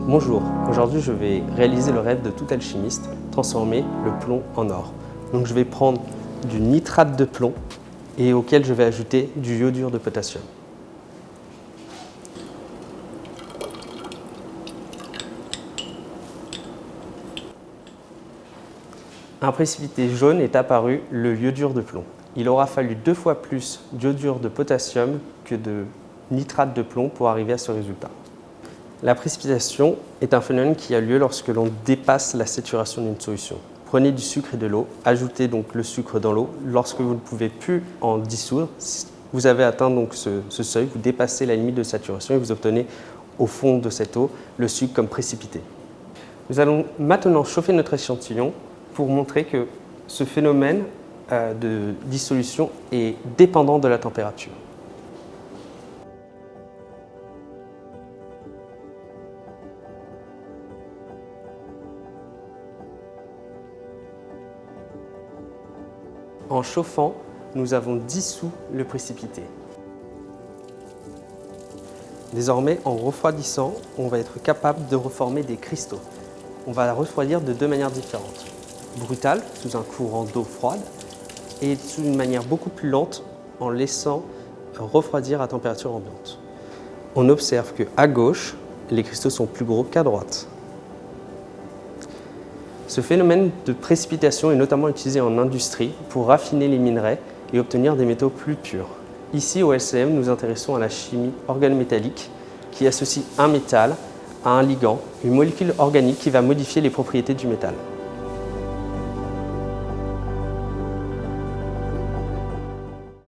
Bonjour, aujourd'hui je vais réaliser le rêve de tout alchimiste, transformer le plomb en or. Donc je vais prendre du nitrate de plomb et auquel je vais ajouter du iodure de potassium. Un précipité jaune est apparu, le iodure de plomb. Il aura fallu 2 fois plus d'iodure de potassium que de nitrate de plomb pour arriver à ce résultat. La précipitation est un phénomène qui a lieu lorsque l'on dépasse la saturation d'une solution. Prenez du sucre et de l'eau, ajoutez donc le sucre dans l'eau. Lorsque vous ne pouvez plus en dissoudre, vous avez atteint donc ce seuil, vous dépassez la limite de saturation et vous obtenez au fond de cette eau le sucre comme précipité. Nous allons maintenant chauffer notre échantillon pour montrer que ce phénomène de dissolution est dépendant de la température. En chauffant, nous avons dissous le précipité. Désormais, en refroidissant, on va être capable de reformer des cristaux. On va la refroidir de 2 manières différentes. Brutale, sous un courant d'eau froide, et sous une manière beaucoup plus lente, en laissant refroidir à température ambiante. On observe qu'à gauche, les cristaux sont plus gros qu'à droite. Ce phénomène de précipitation est notamment utilisé en industrie pour raffiner les minerais et obtenir des métaux plus purs. Ici, au LCM, nous nous intéressons à la chimie organométallique qui associe un métal à un ligand, une molécule organique qui va modifier les propriétés du métal.